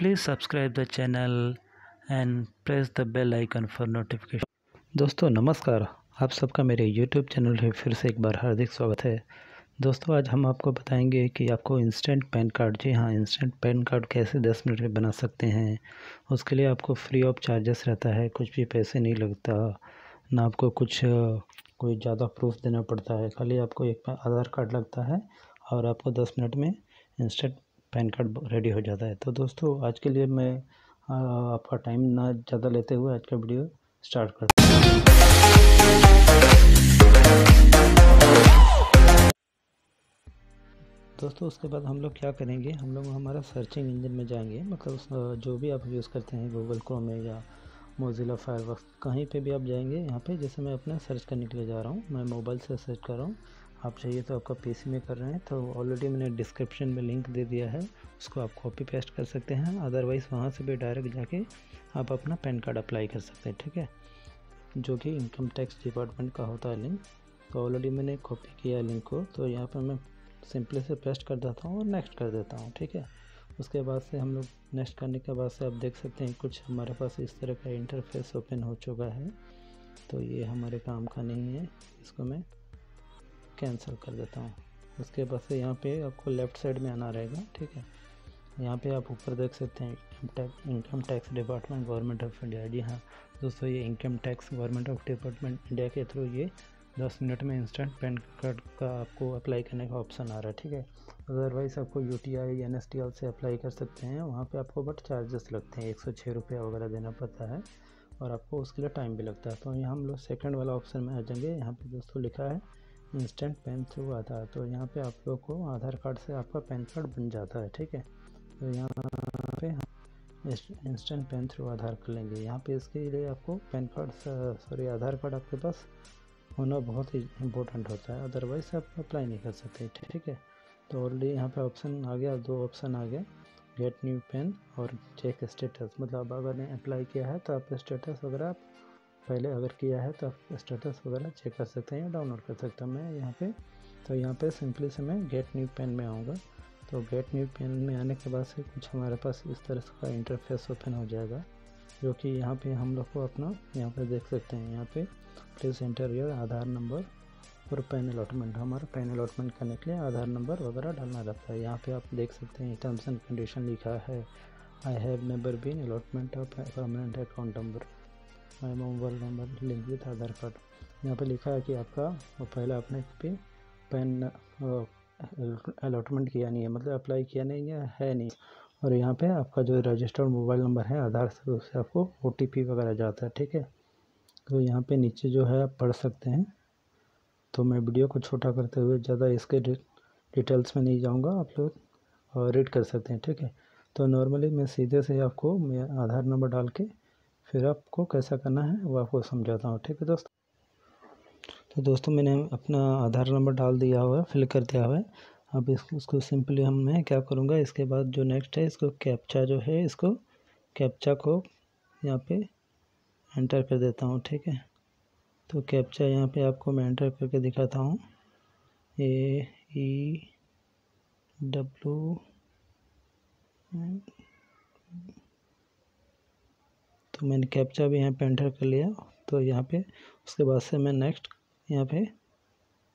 Please subscribe the channel and press the bell icon for notification. दोस्तों नमस्कार, आप सबका मेरे YouTube चैनल में फिर से एक बार हार्दिक स्वागत है। दोस्तों आज हम आपको बताएंगे कि आपको इंस्टेंट पैन कार्ड, जी हाँ, इंस्टेंट पैन कार्ड कैसे 10 मिनट में बना सकते हैं। उसके लिए आपको फ्री ऑफ चार्जेस रहता है, कुछ भी पैसे नहीं लगता, ना आपको कोई ज़्यादा प्रूफ देना पड़ता है। खाली आपको एक आधार कार्ड लगता है और आपको 10 मिनट में इंस्टेंट पैन कार्ड रेडी हो जाता है। तो दोस्तों आज के लिए मैं आपका टाइम ना ज़्यादा लेते हुए आज का वीडियो स्टार्ट करता हूँ। दोस्तों उसके बाद हम लोग क्या करेंगे, हम लोग हमारा सर्चिंग इंजन में जाएंगे, मतलब जो भी आप यूज़ करते हैं गूगल क्रोम में या मोज़िला फायरफॉक्स, कहीं पे भी आप जाएंगे। यहाँ पे जैसे मैं अपना सर्च करने के लिए जा रहा हूँ, मैं मोबाइल से सर्च कर रहा हूँ, आप चाहिए तो आपका पीसी में कर रहे हैं तो ऑलरेडी मैंने डिस्क्रिप्शन में लिंक दे दिया है, उसको आप कॉपी पेस्ट कर सकते हैं। अदरवाइज़ वहाँ से भी डायरेक्ट जाके आप अपना पैन कार्ड अप्लाई कर सकते हैं, ठीक है, जो कि इनकम टैक्स डिपार्टमेंट का होता है लिंक। तो ऑलरेडी मैंने कॉपी किया है लिंक को, तो यहाँ पर मैं सिंपली से पेस्ट कर देता हूँ और नेक्स्ट कर देता हूँ, ठीक है। उसके बाद से हम लोग नेक्स्ट करने के बाद से आप देख सकते हैं कुछ हमारे पास इस तरह का इंटरफेस ओपन हो चुका है। तो ये हमारे काम का नहीं है, इसको मैं कैंसिल कर देता हूँ। उसके बाद से यहाँ पे आपको लेफ़्ट साइड में आना रहेगा, ठीक है। यहाँ पे आप ऊपर देख सकते हैं income tax department government of India. जी हाँ दोस्तों, ये income tax government of department India के थ्रू ये 10 मिनट में इंस्टेंट पैन कार्ड का आपको अप्लाई करने का ऑप्शन आ रहा है, ठीक है। अदरवाइज़ आपको यूटीआई एनएसटीएल से अप्लाई कर सकते हैं, वहाँ पे आपको बट चार्जेस लगते हैं, 106 रुपया वगैरह देना पड़ता है और आपको उसके लिए टाइम भी लगता है। तो यहाँ हम लोग सेकंड वाला ऑप्शन में आ जाएंगे। यहाँ पे दोस्तों लिखा है इंस्टेंट पैन थ्रू आधार, तो यहाँ पे आप लोग को आधार कार्ड से आपका पैन कार्ड बन जाता है, ठीक है। तो यहाँ पे इंस्टेंट पैन थ्रू आधार कर लेंगे। यहाँ पे इसके लिए आपको पैन कार्ड आधार कार्ड आपके पास होना बहुत ही इम्पोर्टेंट होता है, अदरवाइज़ आप अप्लाई नहीं कर सकते, ठीक है। तो ऑलरेडी यहाँ पे ऑप्शन आ गया, 2 ऑप्शन आ गया, गेट न्यू पेन और चेक स्टेटस। मतलब अगर ने अप्लाई किया है तो आप स्टेटस वगैरह पहले अगर किया है तो आप स्टेटस वगैरह चेक कर सकते हैं या डाउनलोड कर सकते हैं। मैं यहाँ पे सिंपली से मैं गेट न्यू पेन में आऊँगा। तो गेट न्यू पेन में आने के बाद से कुछ हमारे पास इस तरह का इंटरफेस ओपन हो जाएगा, जो कि यहाँ पे हम लोग को अपना यहाँ पे देख सकते हैं। यहाँ पे please enter your Aadhaar number और पैन अलॉटमेंट, हमारा पैन अलॉटमेंट करने के लिए आधार नंबर वगैरह डालना रहता है। यहाँ पे आप देख सकते हैं टर्म्स एंड कंडीशन लिखा है, I have never been allotment of permanent account number, my mobile number link with Aadhaar card. यहाँ पे लिखा है कि आपका पहले आपने पैन अलॉटमेंट किया नहीं है, मतलब अप्लाई किया नहीं है नहीं। और यहाँ पे आपका जो रजिस्टर्ड मोबाइल नंबर है आधार से, उससे आपको OTP वगैरह जाता है, ठीक है। तो यहाँ पे नीचे जो है आप पढ़ सकते हैं। तो मैं वीडियो को छोटा करते हुए ज़्यादा इसके डिटेल्स में नहीं जाऊँगा, आप लोग रीड कर सकते हैं, ठीक है। तो नॉर्मली मैं सीधे से आपको मैं आधार नंबर डाल के फिर आपको कैसा करना है वो आपको समझाता हूँ, ठीक है दोस्तों। तो दोस्तों मैंने अपना आधार नंबर डाल दिया हुआ है, फिल कर दिया हुआ है। अब उसको सिंपली मैं क्या करूँगा, इसके बाद जो नेक्स्ट है, इसको कैप्चा जो है, इसको कैप्चा को यहाँ पे एंटर कर देता हूँ, ठीक है। तो कैप्चा यहाँ पे आपको मैं एंटर करके दिखाता हूँ, AEW। तो मैंने कैप्चा भी यहाँ पे एंटर कर लिया। तो यहाँ पे उसके बाद से मैं नेक्स्ट यहाँ पे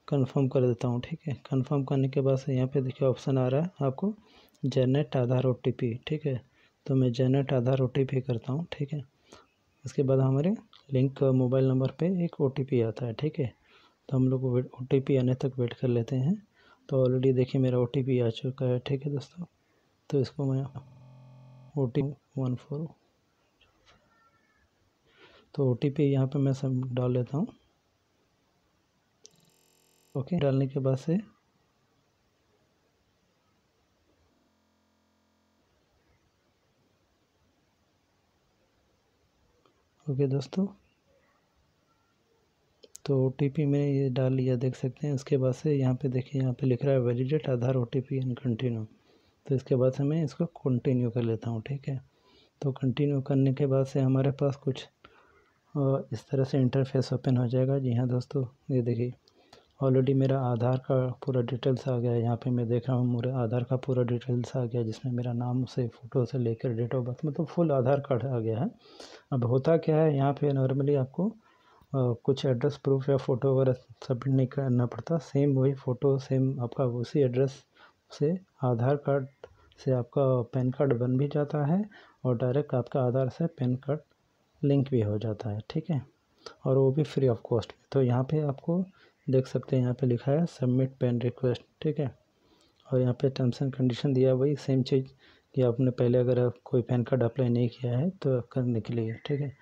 कंफर्म कर देता हूँ, ठीक है। कंफर्म करने के बाद से यहाँ पे देखिए ऑप्शन आ रहा है आपको जनरेट आधार OTP, ठीक है। तो मैं जनरेट आधार OTP करता हूँ, ठीक है। इसके बाद हमारे लिंक मोबाइल नंबर पे एक OTP आता है, ठीक है। तो हम लोग OTP आने तक वेट कर लेते हैं। तो ऑलरेडी देखिए मेरा OTP आ चुका है, ठीक है दोस्तों। तो इसको मैं OTP 14, तो OTP यहाँ पे मैं सब डाल लेता हूँ, ओके। डालने के बाद से ओके दोस्तों, तो OTP मैंने ये डाल लिया, देख सकते हैं। उसके बाद से यहाँ पे देखिए, यहाँ पे लिख रहा है validate Aadhaar OTP and continue. तो इसके बाद से मैं इसको कंटिन्यू कर लेता हूँ, ठीक है। तो कंटिन्यू करने के बाद से हमारे पास कुछ इस तरह से इंटरफेस ओपन हो जाएगा। जी हाँ दोस्तों, ये देखिए ऑलरेडी मेरा आधार का पूरा डिटेल्स आ गया है। यहाँ पे मैं देख रहा हूँ मेरे आधार का पूरा डिटेल्स आ गया, जिसमें मेरा नाम से फ़ोटो से लेकर डेट ऑफ बर्थ मतलब फुल आधार कार्ड आ गया है। अब होता क्या है, यहाँ पे नॉर्मली आपको कुछ एड्रेस प्रूफ या फ़ोटो वगैरह सबमिट नहीं करना पड़ता। सेम वही फ़ोटो सेम आपका उसी एड्रेस से आधार कार्ड से आपका पैन कार्ड बन भी जाता है और डायरेक्ट आपका आधार से पैन कार्ड लिंक भी हो जाता है, ठीक है, और वो भी फ्री ऑफ कॉस्ट। तो यहाँ पे आपको देख सकते हैं, यहाँ पे लिखा है सबमिट पैन रिक्वेस्ट, ठीक है, और यहाँ पे टर्म्स एंड कंडीशन दिया वही सेम चीज़ कि आपने पहले अगर कोई पैन कार्ड अप्लाई नहीं किया है तो करने के लिए, ठीक है।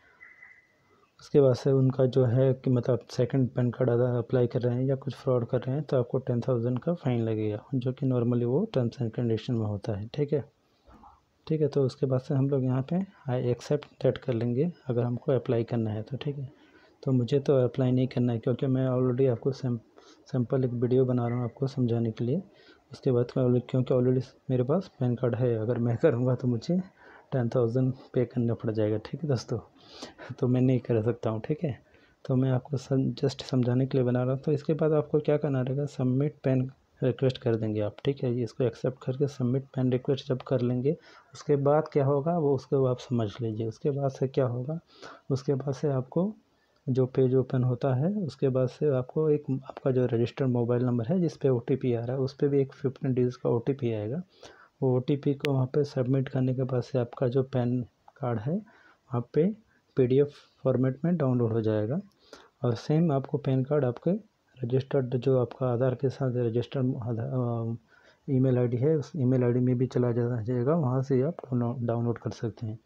उसके बाद से उनका जो है कि मतलब सेकंड पैन कार्ड अगर अप्लाई कर रहे हैं या कुछ फ्रॉड कर रहे हैं तो आपको 10,000 का फ़ाइन लगेगा, जो कि नॉर्मली वो टर्म्स एंड कंडीशन में होता है, ठीक है। ठीक है, तो उसके बाद से हम लोग यहाँ पे आई एक्सेप्ट दैट कर लेंगे अगर हमको अप्लाई करना है तो, ठीक है। तो मुझे तो अप्लाई नहीं करना है क्योंकि मैं ऑलरेडी आपको सैम्पल एक वीडियो बना रहा हूँ आपको समझाने के लिए। उसके बाद क्योंकि ऑलरेडी मेरे पास पैन कार्ड है, अगर मैं करूँगा तो मुझे 10,000 पे करना पड़ जाएगा, ठीक है दोस्तों। तो मैं नहीं कर सकता हूँ, ठीक है। तो मैं आपको जस्ट समझाने के लिए बना रहा हूँ। तो इसके बाद आपको क्या करना रहेगा, सबमिट पैन रिक्वेस्ट कर देंगे आप, ठीक है। इसको एक्सेप्ट करके सबमिट पैन रिक्वेस्ट जब कर लेंगे उसके बाद क्या होगा वो उसको आप समझ लीजिए। उसके बाद से क्या होगा, उसके बाद से आपको जो पेज ओपन होता है उसके बाद से आपको एक आपका जो रजिस्टर्ड मोबाइल नंबर है जिस पे OTP आ रहा है उस पर भी एक 15 डिजिट का OTP आएगा। वो OTP को वहाँ पे सबमिट करने के बाद से आपका जो पैन कार्ड है वहाँ पे PDF फॉर्मेट में डाउनलोड हो जाएगा और सेम आपको पैन कार्ड आपके रजिस्टर्ड जो आपका आधार के साथ रजिस्टर्ड ईमेल आईडी है उस ईमेल आईडी में भी चला जाएगा, वहाँ से आप डाउनलोड कर सकते हैं।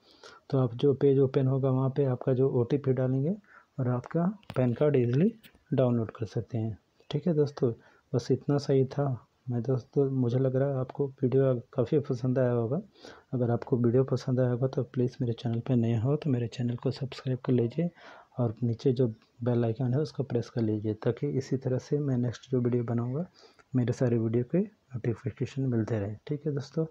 तो आप जो पेज ओपन होगा वहाँ पे आपका जो OTP डालेंगे और आपका पैन कार्ड ईज़िली डाउनलोड कर सकते हैं, ठीक है दोस्तों। बस इतना सही था। मैं दोस्तों मुझे लग रहा है आपको वीडियो काफ़ी पसंद आया होगा। अगर आपको वीडियो पसंद आया होगा तो प्लीज़ मेरे चैनल पर नए हो तो मेरे चैनल को सब्सक्राइब कर लीजिए और नीचे जो बेल आइकन है उसको प्रेस कर लीजिए ताकि इसी तरह से मैं नेक्स्ट जो वीडियो बनाऊँगा मेरे सारे वीडियो के नोटिफिकेशन मिलते रहे, ठीक है दोस्तों।